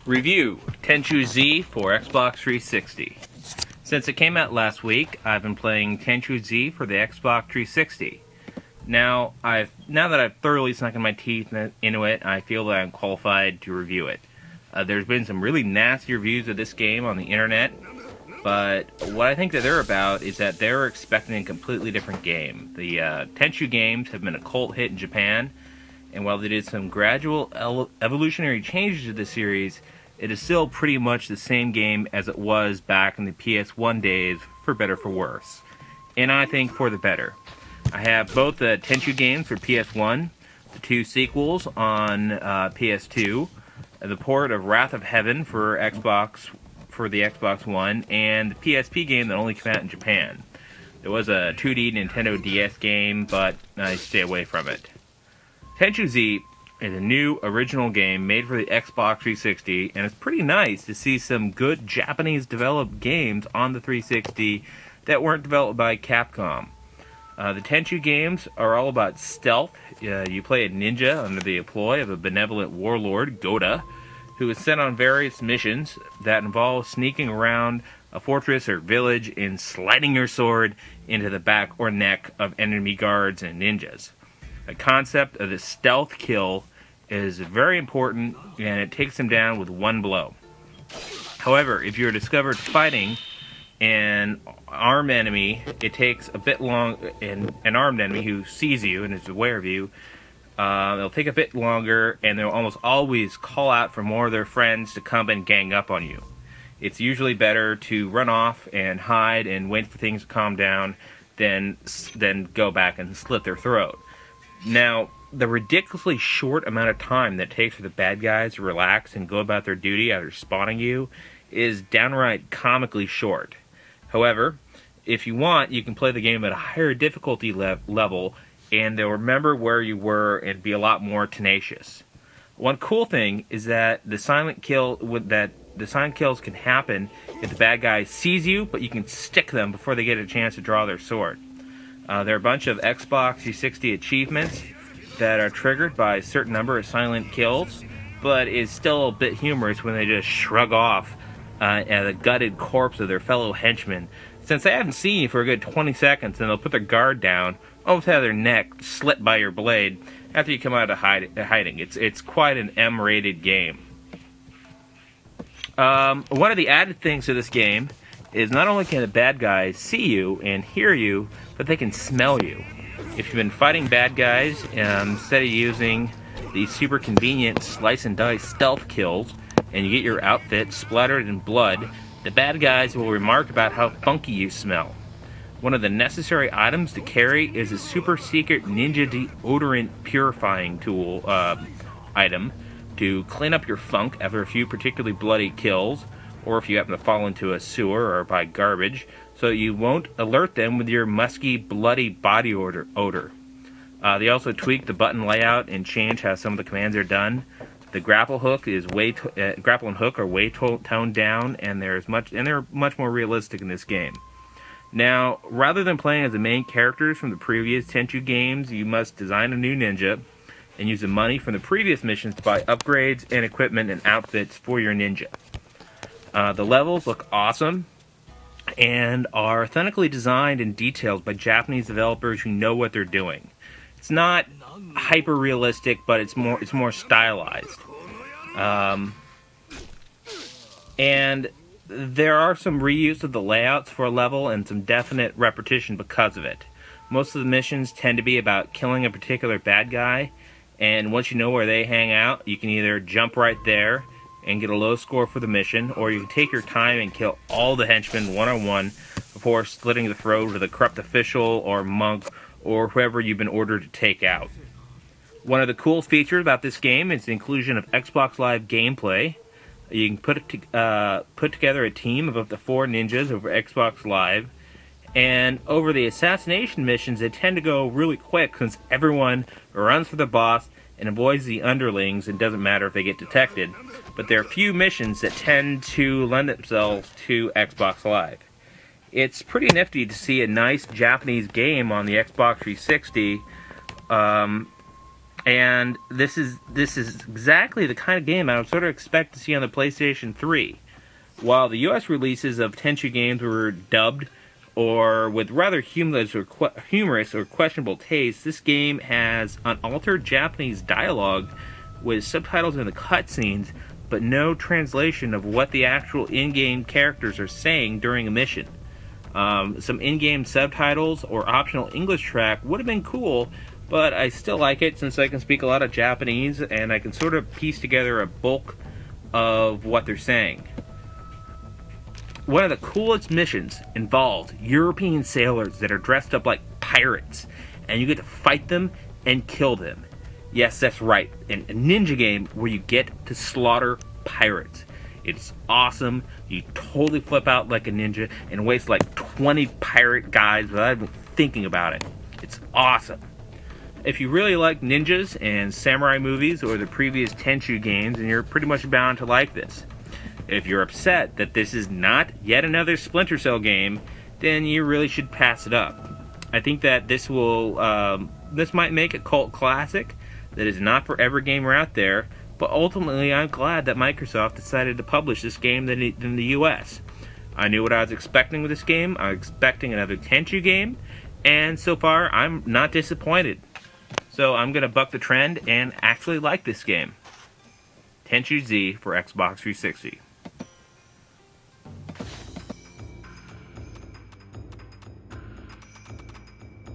Review Tenchu Z for Xbox 360. Since it came out last week, I've been playing Tenchu Z for the Xbox 360. Now that I've thoroughly sunk my teeth into it, I feel that I'm qualified to review it. There's been some really nasty reviews of this game on the internet, but what I think that they're about is that they're expecting a completely different game. The Tenchu games have been a cult hit in Japan, and while they did some gradual evolutionary changes to the series, it is still pretty much the same game as it was back in the PS1 days, for better for worse. And I think for the better. I have both the Tenchu games for PS1, the two sequels on PS2, the port of Wrath of Heaven for the Xbox One, and the PSP game that only came out in Japan. There was a 2D Nintendo DS game, but I stay away from it. Tenchu Z is a new original game made for the Xbox 360, and it's pretty nice to see some good Japanese-developed games on the 360 that weren't developed by Capcom. The Tenchu games are all about stealth. You play a ninja under the employ of a benevolent warlord, Goda, who is sent on various missions that involve sneaking around a fortress or village and sliding your sword into the back or neck of enemy guards and ninjas. The concept of the stealth kill is very important, and it takes them down with one blow. However, if you're discovered fighting an armed enemy, it takes a bit long. An armed enemy who sees you and is aware of you, they'll take a bit longer, and they'll almost always call out for more of their friends to come and gang up on you. It's usually better to run off and hide and wait for things to calm down than go back and slit their throat. Now, the ridiculously short amount of time that it takes for the bad guys to relax and go about their duty after spawning you is downright comically short. However, if you want, you can play the game at a higher difficulty level, and they'll remember where you were and be a lot more tenacious. One cool thing is that the silent kills can happen if the bad guy sees you, but you can stick them before they get a chance to draw their sword. There are a bunch of Xbox 360 achievements that are triggered by a certain number of silent kills, but it's still a bit humorous when they just shrug off at the gutted corpse of their fellow henchmen. Since they haven't seen you for a good 20 seconds, and they'll put their guard down, almost have their neck slit by your blade after you come out of hiding. It's quite an M-rated game. One of the added things to this game is not only can the bad guys see you and hear you, but they can smell you. If you've been fighting bad guys, instead of using the super convenient slice and dice stealth kills, and you get your outfit splattered in blood, the bad guys will remark about how funky you smell. One of the necessary items to carry is a super secret ninja deodorant purifying tool item to clean up your funk after a few particularly bloody kills, or if you happen to fall into a sewer or buy garbage, so you won't alert them with your musky, bloody body odor. They also tweak the button layout and change how some of the commands are done. The grapple and hook are way toned down, and they're much more realistic in this game. Now, rather than playing as the main characters from the previous Tenchu games, you must design a new ninja and use the money from the previous missions to buy upgrades and equipment and outfits for your ninja. The levels look awesome and are authentically designed and detailed by Japanese developers who know what they're doing. It's not hyper realistic, but it's more stylized. And there are some reuse of the layouts for a level and some definite repetition because of it. Most of the missions tend to be about killing a particular bad guy, and once you know where they hang out, you can either jump right there and get a low score for the mission, or you can take your time and kill all the henchmen one-on-one before slitting the throat of the corrupt official or monk or whoever you've been ordered to take out. One of the cool features about this game is the inclusion of Xbox Live gameplay. You can put together a team of up to 4 ninjas over Xbox Live, and over the assassination missions, they tend to go really quick since everyone runs for the boss and avoids the underlings, and doesn't matter if they get detected. But there are few missions that tend to lend themselves to Xbox Live. It's pretty nifty to see a nice Japanese game on the Xbox 360 And this is exactly the kind of game I would sort of expect to see on the PlayStation 3. While the US releases of Tenchu games were dubbed or with rather humorous or questionable taste, this game has unaltered Japanese dialogue with subtitles in the cutscenes, but no translation of what the actual in-game characters are saying during a mission. Some in-game subtitles or optional English track would have been cool, but I still like it since I can speak a lot of Japanese and I can sort of piece together a bulk of what they're saying. One of the coolest missions involved European sailors that are dressed up like pirates, and you get to fight them and kill them. Yes, that's right, a ninja game where you get to slaughter pirates. It's awesome. You totally flip out like a ninja and waste like 20 pirate guys without even thinking about it. It's awesome. If you really like ninjas and samurai movies or the previous Tenchu games, then you're pretty much bound to like this. If you're upset that this is not yet another Splinter Cell game, then you really should pass it up. I think that this might make a cult classic that is not for every gamer out there, but ultimately I'm glad that Microsoft decided to publish this game in the US. I knew what I was expecting with this game. I was expecting another Tenchu game, and so far I'm not disappointed. So I'm going to buck the trend and actually like this game. Tenchu Z for Xbox 360.